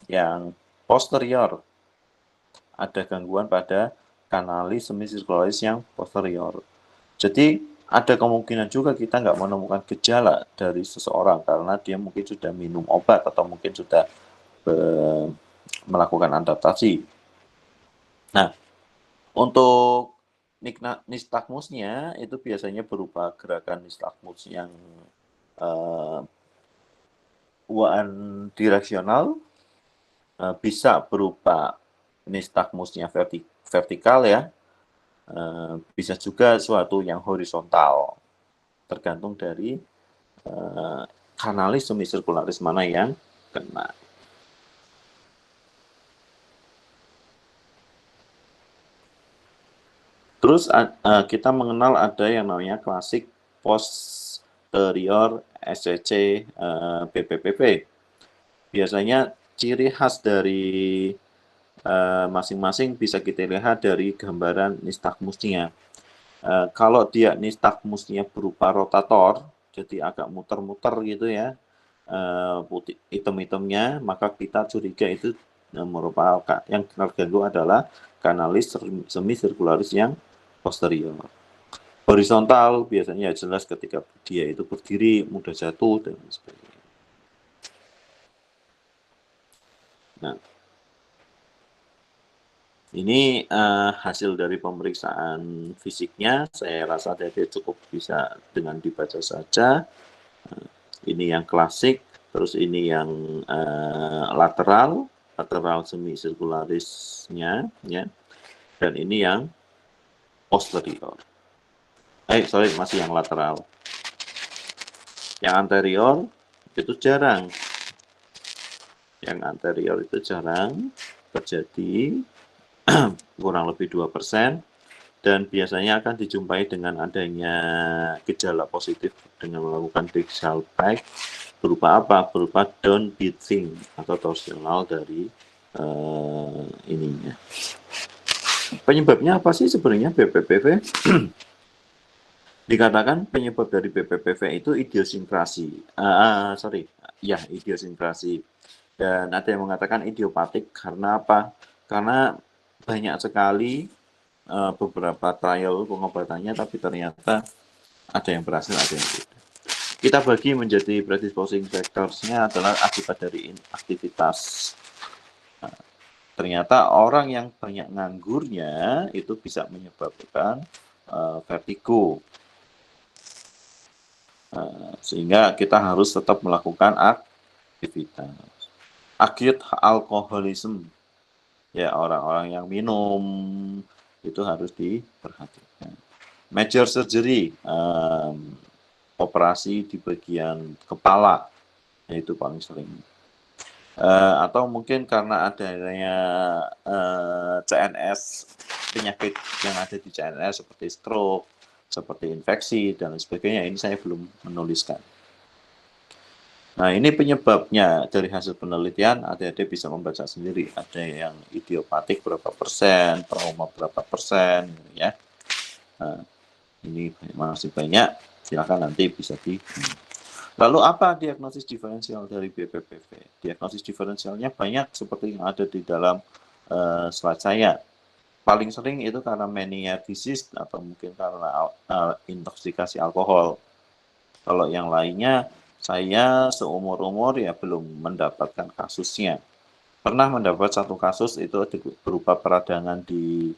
Speaker 1: yang posterior. Ada gangguan pada kanalis semisirkularis yang posterior. Jadi ada kemungkinan juga kita nggak menemukan gejala dari seseorang karena dia mungkin sudah minum obat atau mungkin sudah melakukan adaptasi. Nah, untuk nistagmusnya itu biasanya berupa gerakan nistagmus yang one direksional, bisa berupa nistagmusnya vertikal ya, bisa juga suatu yang horizontal, tergantung dari kanalis semisirkularis mana yang kena. Terus kita mengenal ada yang namanya klasik posterior SCC BPPV. Biasanya ciri khas dari masing-masing bisa kita lihat dari gambaran nistagmusnya. Kalau dia nistagmusnya berupa rotator, jadi agak muter-muter gitu ya, putih hitam-hitamnya, maka kita curiga itu merupakan yang terganggu adalah kanalis semisirkularis yang posterior. Horizontal biasanya jelas ketika dia itu berdiri, mudah jatuh, dan sebagainya. Nah, ini hasil dari pemeriksaan fisiknya, saya rasa tadi cukup bisa dengan dibaca saja. Ini yang klasik, terus ini yang lateral semisirkularisnya, ya, dan ini yang posterior. Sorry, masih yang lateral. Yang anterior itu jarang. Yang anterior itu jarang terjadi, kurang lebih 2%, dan biasanya akan dijumpai dengan adanya gejala positif dengan melakukan distal back berupa apa? Berupa down beating atau torsional dari ininya. Penyebabnya apa sih sebenarnya BPPV? Dikatakan penyebab dari BPPV itu idiosinkrasi. Idiosinkrasi. Dan ada yang mengatakan idiopatik karena apa? Karena banyak sekali beberapa trial pengobatannya, tapi ternyata ada yang berhasil, ada yang tidak. Kita bagi menjadi predisposing factors-nya adalah akibat dari aktivitas. Ternyata orang yang banyak nganggurnya itu bisa menyebabkan vertigo. Sehingga kita harus tetap melakukan aktivitas. Acute alcoholism, ya orang-orang yang minum itu harus diperhatikan. Major surgery, operasi di bagian kepala, yaitu paling sering. Atau mungkin karena adanya CNS, penyakit yang ada di CNS seperti stroke, seperti infeksi, dan sebagainya, ini saya belum menuliskan. Nah, ini penyebabnya dari hasil penelitian, adik-adik bisa membaca sendiri. Ada yang idiopatik berapa persen, trauma berapa persen, ya. Nah, ini masih banyak, silakan nanti bisa di. Lalu apa diagnosis diferensial dari BPPV? Diagnosis diferensialnya banyak seperti yang ada di dalam slide saya. Paling sering itu karena mania disease atau mungkin karena intoksikasi alkohol. Kalau yang lainnya, saya seumur-umur ya belum mendapatkan kasusnya. Pernah mendapat satu kasus itu berupa peradangan di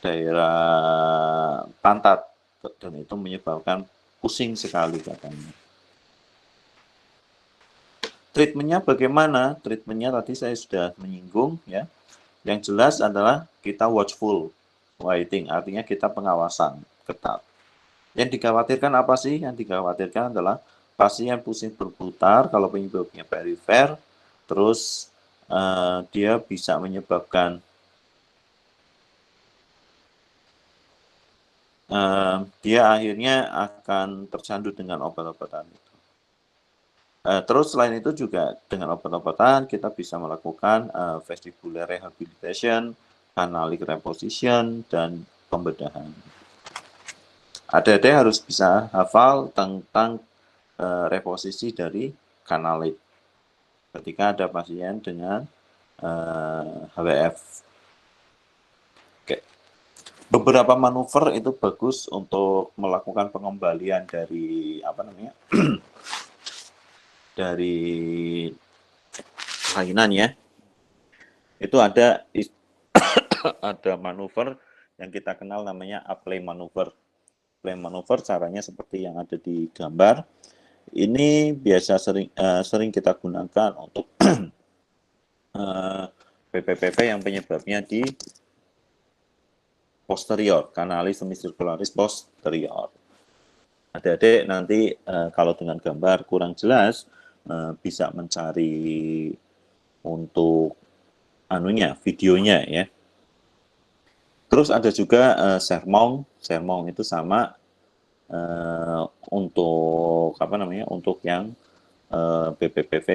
Speaker 1: daerah pantat, dan itu menyebabkan pusing sekali katanya. Treatmentnya bagaimana? Treatmentnya tadi saya sudah menyinggung ya. Yang jelas adalah kita watchful waiting, artinya kita pengawasan ketat. Yang dikhawatirkan apa sih? Yang dikhawatirkan adalah pasien pusing berputar kalau penyebabnya perifer, terus dia bisa menyebabkan dia akhirnya akan tercandu dengan obat-obatan itu. Terus selain itu juga dengan obat-obatan kita bisa melakukan vestibular rehabilitation, canalic reposition, dan pembedahan. Adik-adik harus bisa hafal tentang reposisi dari canalic ketika ada pasien dengan HWF. Oke. beberapa manuver itu bagus untuk melakukan pengembalian dari apa namanya dari kelainan ya. Itu ada ada manuver yang kita kenal namanya apply manuver. Apply manuver caranya seperti yang ada di gambar. Ini biasa sering kita gunakan untuk PPPV yang penyebabnya di posterior, kanalis semicircularis posterior. Adik-adik nanti kalau dengan gambar kurang jelas bisa mencari untuk videonya ya. Terus ada juga sermon itu sama untuk apa namanya? Untuk yang BPPV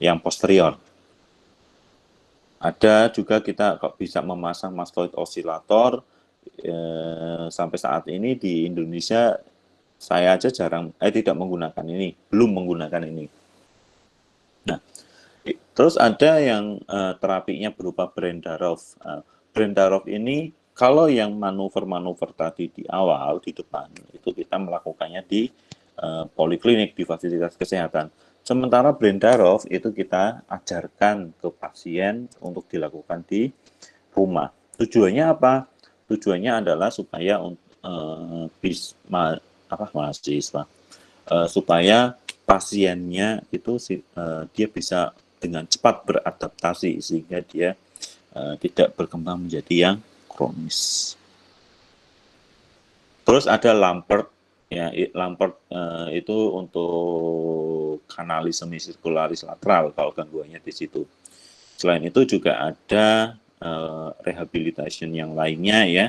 Speaker 1: yang posterior. Ada juga kita kok bisa memasang mastoid osilator. Sampai saat ini di Indonesia saya aja tidak menggunakan ini, belum menggunakan ini. Nah, terus ada yang terapinya berupa Brendarov. Brendarov ini kalau yang manuver-manuver tadi di awal di depan itu kita melakukannya di poliklinik, di fasilitas kesehatan. Sementara Brendarov itu kita ajarkan ke pasien untuk dilakukan di rumah. Tujuannya apa? Tujuannya adalah supaya mahasiswa supaya pasiennya itu dia bisa dengan cepat beradaptasi sehingga dia tidak berkembang menjadi yang kronis. Terus ada Lampert ya, Lampert itu untuk kanalis semicircularis lateral kalau gangguannya di situ. Selain itu juga ada rehabilitation yang lainnya ya.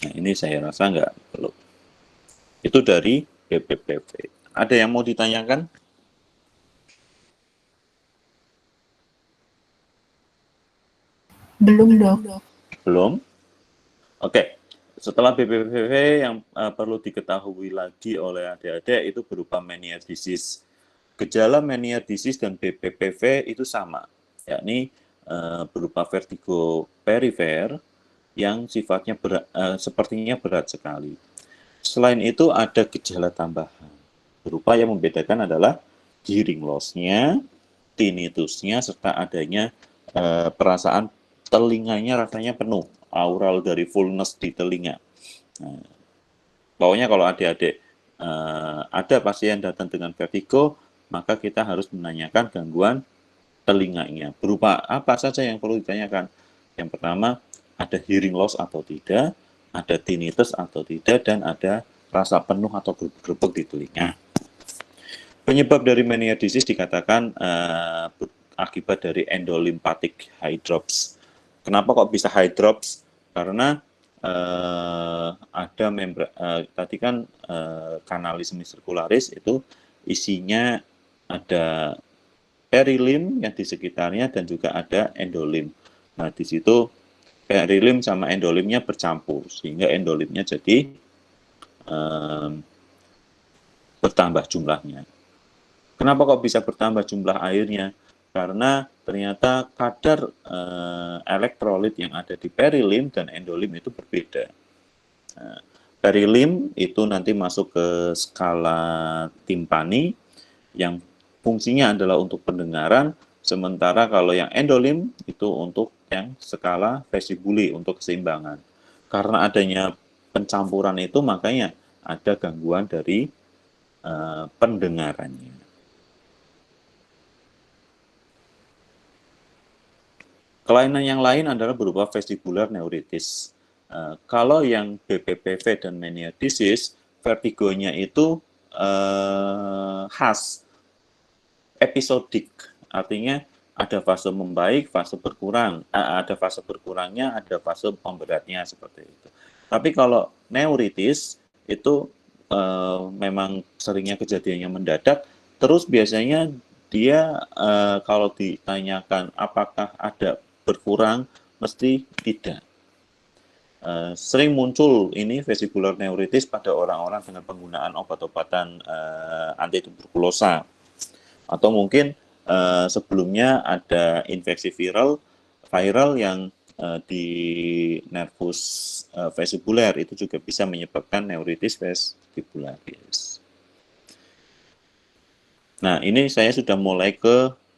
Speaker 1: Nah, ini saya rasa nggak perlu. Itu dari BPPV. Ada yang mau ditanyakan?
Speaker 3: Belum, Dok.
Speaker 1: Belum? Oke. Setelah BPPV yang perlu diketahui lagi oleh adik-adik itu berupa mania disease. Gejala mania disease dan BPPV itu sama, yakni berupa vertigo perifer yang sifatnya sepertinya berat sekali. Selain itu ada gejala tambahan. Berupa yang membedakan adalah hearing loss-nya, tinnitusnya, serta adanya perasaan telinganya rasanya penuh, aural dari fullness di telinga. Nah, pokoknya kalau adik-adik ada pasien datang dengan vertigo, maka kita harus menanyakan gangguan telinganya. Berupa apa saja yang perlu ditanyakan? Yang pertama, ada hearing loss atau tidak, ada tinnitus atau tidak, dan ada rasa penuh atau bergerebek di telinga. Penyebab dari mania disease dikatakan akibat dari endolymphatic hydrops. Kenapa kok bisa hydrops? Karena ada tadi kan kanalis semicircularis itu isinya ada perilim yang di sekitarnya dan juga ada endolim. Nah, di situ perilim sama endolimnya bercampur sehingga endolimnya jadi bertambah jumlahnya. Kenapa kok bisa bertambah jumlah airnya? Karena ternyata kadar elektrolit yang ada di perilim dan endolim itu berbeda. Perilim itu nanti masuk ke skala timpani yang fungsinya adalah untuk pendengaran, sementara kalau yang endolim itu untuk yang skala vestibuli untuk keseimbangan. Karena adanya pencampuran itu makanya ada gangguan dari pendengarannya. Kelainan yang lain adalah berupa vestibular neuritis. Kalau yang BPPV dan mania disease, vertigonya itu khas, episodik, artinya ada fase membaik, fase berkurang, ada fase berkurangnya, ada fase memberatnya seperti itu. Tapi kalau neuritis itu memang seringnya kejadiannya mendadak, terus biasanya dia kalau ditanyakan apakah ada berkurang, mesti tidak. Sering muncul ini vestibular neuritis pada orang-orang dengan penggunaan obat-obatan anti tuberkulosa atau mungkin sebelumnya ada infeksi viral yang di nervus vestibuler itu juga bisa menyebabkan neuritis vestibularis. Nah, ini saya sudah mulai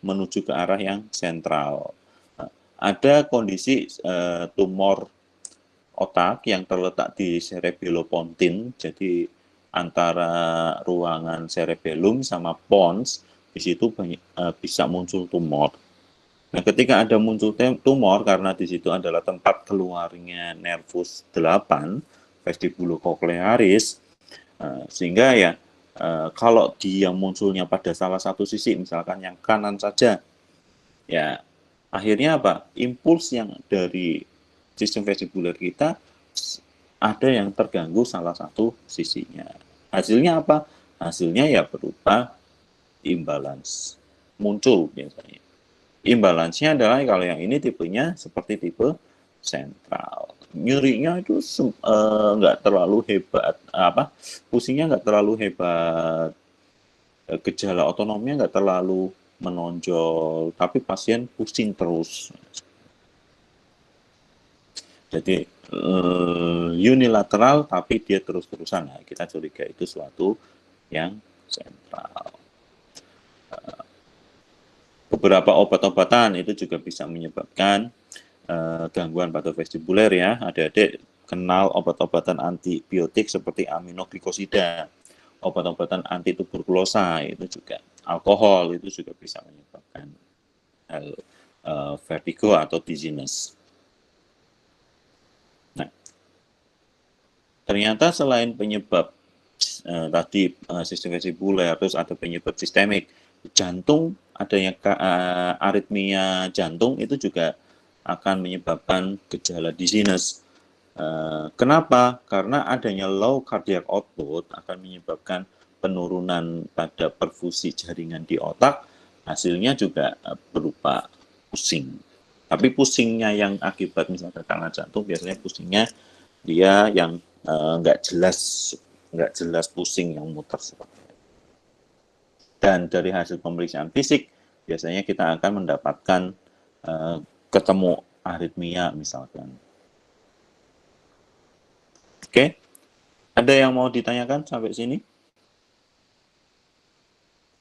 Speaker 1: menuju ke arah yang sentral. Nah, ada kondisi tumor otak yang terletak di cerebellopontine, jadi antara ruangan cerebellum sama pons, di situ bisa muncul tumor. Nah, ketika ada muncul tumor, karena di situ adalah tempat keluarnya nervus 8, vestibulococlearis, sehingga ya kalau dia munculnya pada salah satu sisi, misalkan yang kanan saja, ya akhirnya apa? Impuls yang dari sistem vestibuler kita ada yang terganggu salah satu sisinya. Hasilnya apa? Hasilnya ya berupa imbalance. Muncul biasanya. Imbalance-nya adalah kalau yang ini tipenya seperti tipe sentral. Nyerinya itu nggak terlalu hebat, pusingnya nggak terlalu hebat, gejala otonomnya nggak terlalu menonjol, tapi pasien pusing terus. Jadi unilateral, tapi dia terus-terusan. Nah, kita curiga itu suatu yang sentral. Beberapa obat-obatan itu juga bisa menyebabkan gangguan patofestibuler ya. Adik-adik kenal obat-obatan antibiotik seperti aminoglikosida, obat-obatan anti tuberkulosa itu juga, alkohol itu juga bisa menyebabkan vertigo atau dizziness. Nah, ternyata selain penyebab tadi sistem vestibuler, terus ada penyebab sistemik, jantung, adanya aritmia jantung itu juga akan menyebabkan gejala dizziness. Kenapa? Karena adanya low cardiac output akan menyebabkan penurunan pada perfusi jaringan di otak, hasilnya juga berupa pusing. Tapi pusingnya yang akibat misalnya karena jantung, biasanya pusingnya dia yang nggak jelas pusing yang muter seperti itu. Dan dari hasil pemeriksaan fisik, biasanya kita akan mendapatkan ketemu aritmia misalkan. Oke, ada yang mau ditanyakan sampai sini?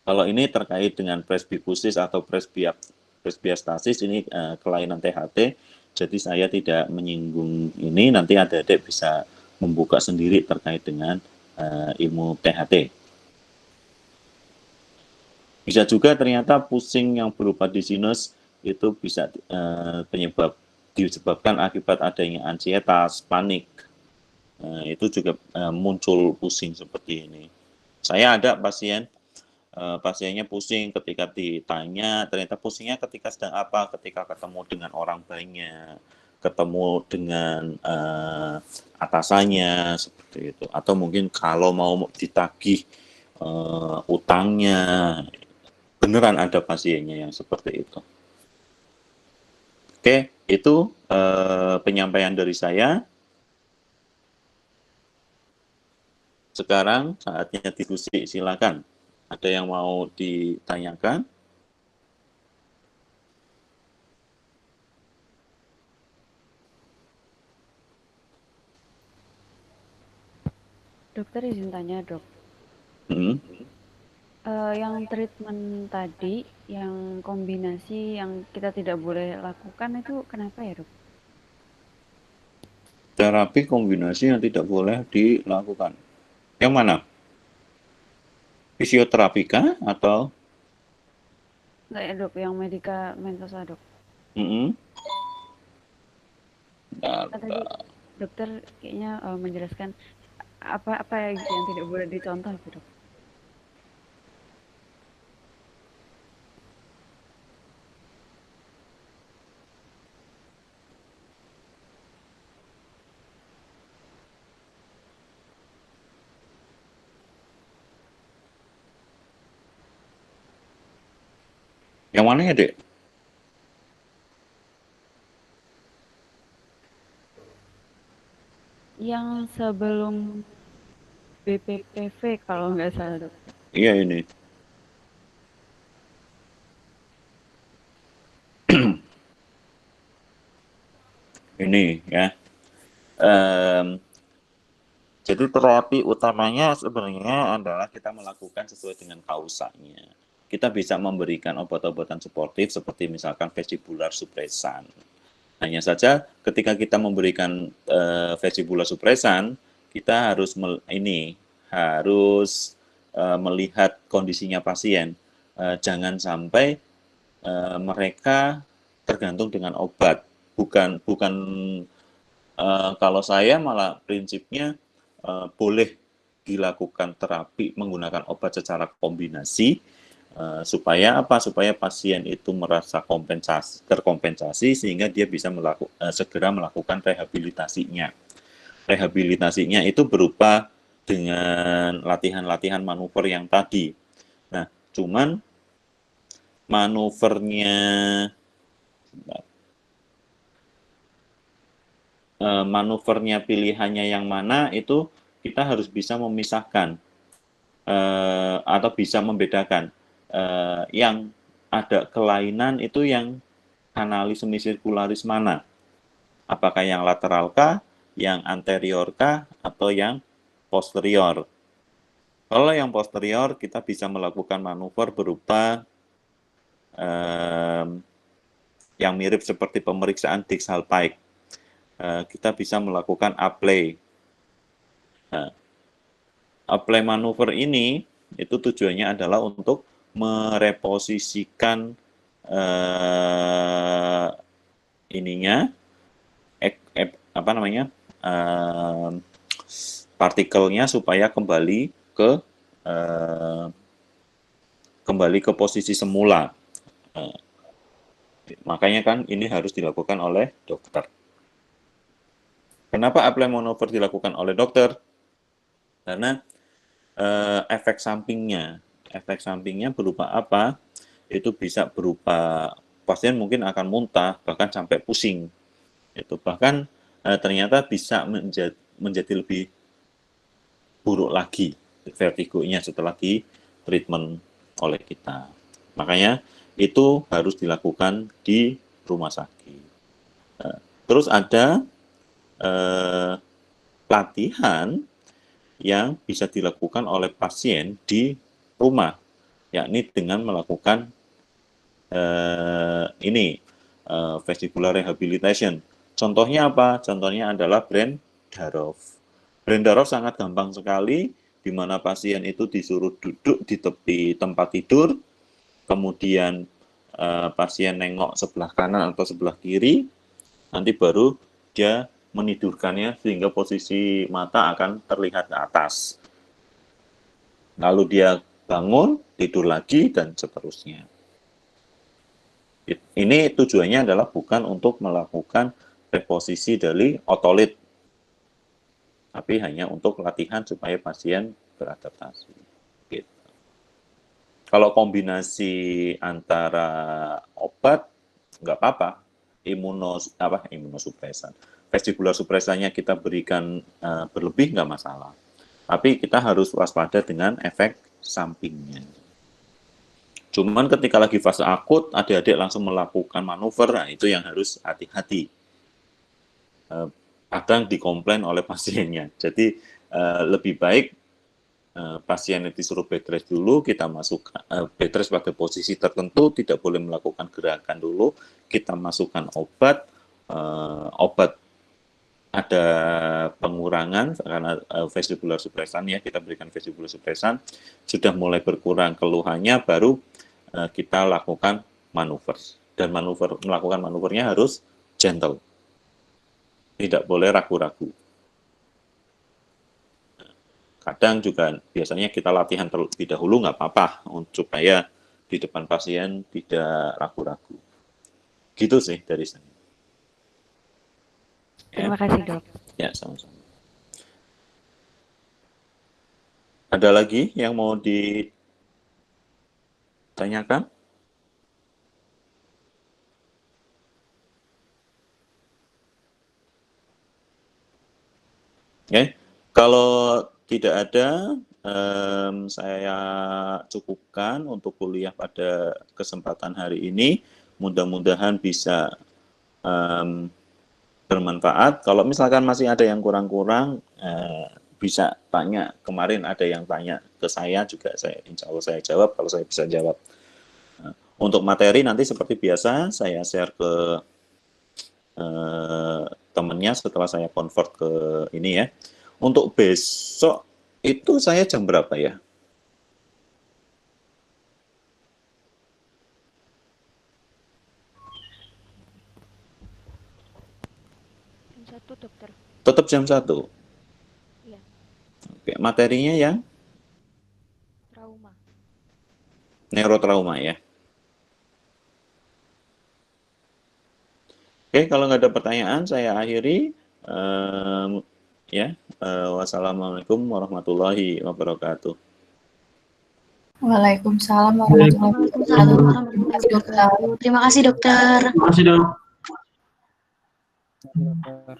Speaker 1: Kalau ini terkait dengan presbikusis atau presbiastasis, ini kelainan THT, jadi saya tidak menyinggung ini, nanti adik-adik bisa membuka sendiri terkait dengan ilmu THT. Bisa juga ternyata pusing yang berupa dizziness itu bisa disebabkan akibat adanya ansietas, panik. Itu juga muncul pusing seperti ini. Saya ada pasiennya pusing ketika ditanya, ternyata pusingnya ketika sedang apa? Ketika ketemu dengan orang banyak, ketemu dengan atasannya seperti itu, atau mungkin kalau mau ditagih utangnya. Beneran ada pasiennya yang seperti itu. Oke, itu penyampaian dari saya. Sekarang saatnya diskusi, silakan. Ada yang mau ditanyakan?
Speaker 3: Dokter izin tanya dok. Yang treatment tadi, yang kombinasi yang kita tidak boleh lakukan itu kenapa ya dok?
Speaker 1: Terapi kombinasi yang tidak boleh dilakukan. Yang mana? Fisioterapi kah atau?
Speaker 3: Enggak ya dok, yang medikamentosa dok. Tadi dokter kayaknya menjelaskan apa yang tidak boleh dicontoh itu dok.
Speaker 1: Yang mana ya, Dek?
Speaker 3: Yang sebelum BPPV kalau nggak salah dok.
Speaker 1: Iya ini. ini ya. Jadi terapi utamanya sebenarnya adalah kita melakukan sesuai dengan kausanya. Kita bisa memberikan obat-obatan suportif seperti misalkan vestibular supresan. Hanya saja ketika kita memberikan vestibular supresan, kita harus melihat kondisinya pasien. Jangan sampai mereka tergantung dengan obat. Bukan kalau saya malah prinsipnya boleh dilakukan terapi menggunakan obat secara kombinasi supaya apa? Supaya pasien itu merasa terkompensasi sehingga dia bisa segera melakukan rehabilitasinya. Rehabilitasinya itu berupa dengan latihan-latihan manuver yang tadi. Nah, cuman manuvernya pilihannya yang mana itu kita harus bisa memisahkan atau bisa membedakan yang ada kelainan itu yang kanalis semisirkularis mana, apakah yang lateral kah, yang anterior kah, atau yang posterior. Kalau yang posterior kita bisa melakukan manuver berupa yang mirip seperti pemeriksaan Dix-Hallpike. Kita bisa melakukan Apley. Apley manuver ini itu tujuannya adalah untuk mereposisikan partikelnya supaya kembali ke posisi semula. Makanya kan ini harus dilakukan oleh dokter. Kenapa Apley manuver dilakukan oleh dokter? Karena efek sampingnya berupa apa? Itu bisa berupa pasien mungkin akan muntah, bahkan sampai pusing. Itu bahkan ternyata bisa menjadi lebih buruk lagi vertigonya setelah di treatment oleh kita. Makanya itu harus dilakukan di rumah sakit. Terus ada latihan yang bisa dilakukan oleh pasien di rumah, yakni dengan melakukan vestibular rehabilitation. Contohnya apa? Contohnya adalah Brent Daroff. Brent Daroff sangat gampang sekali, di mana pasien itu disuruh duduk di tepi tempat tidur, kemudian pasien nengok sebelah kanan atau sebelah kiri, nanti baru dia menidurkannya sehingga posisi mata akan terlihat ke atas. Lalu dia bangun, tidur lagi, dan seterusnya. Ini tujuannya adalah bukan untuk melakukan reposisi dari otolit, tapi hanya untuk latihan supaya pasien beradaptasi. Gitu. Kalau kombinasi antara obat, nggak apa-apa. Imunosupresan. Vestibular supresannya kita berikan berlebih nggak masalah. Tapi kita harus waspada dengan efek sampingnya. Cuman ketika lagi fase akut, adik-adik langsung melakukan manuver, nah itu yang harus hati-hati. Kadang dikomplain oleh pasiennya. Jadi lebih baik pasien itu disuruh bed rest dulu, kita masukkan bed rest pada posisi tertentu, tidak boleh melakukan gerakan dulu, kita masukkan obat ada pengurangan karena vestibular supresan ya, kita berikan vestibular supresan, sudah mulai berkurang keluhannya, baru kita lakukan manuver. Dan melakukan manuvernya harus gentle, tidak boleh ragu-ragu. Kadang juga biasanya kita latihan terlebih dahulu nggak apa-apa supaya di depan pasien tidak ragu-ragu. Gitu sih dari saya.
Speaker 3: Terima kasih, Dok.
Speaker 1: Ya, sama-sama. Ada lagi yang mau ditanyakan? Oke, kalau tidak ada, saya cukupkan untuk kuliah pada kesempatan hari ini. Mudah-mudahan bisa bermanfaat. Kalau misalkan masih ada yang kurang-kurang, bisa tanya. Kemarin ada yang tanya ke saya juga, insya Allah saya jawab kalau saya bisa jawab. Untuk materi nanti seperti biasa saya share ke temennya setelah saya convert ke ini ya. Untuk besok itu saya jam berapa ya?
Speaker 4: Jam 1, dokter.
Speaker 1: Tetap jam 1.
Speaker 4: Iya,
Speaker 1: Oke, materinya yang
Speaker 4: trauma.
Speaker 1: neurotrauma ya. Oke, kalau nggak ada pertanyaan, saya akhiri. Ya, wassalamualaikum warahmatullahi wabarakatuh.
Speaker 5: Waalaikumsalam warahmatullahi
Speaker 4: Waalaikumsalam
Speaker 5: wabarakatuh.
Speaker 4: warahmatullahi wabarakatuh. Terima kasih, dokter.
Speaker 6: Terima kasih, Dok.
Speaker 2: Dokter.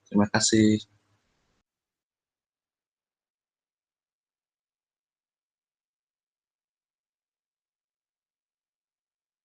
Speaker 6: Terima kasih.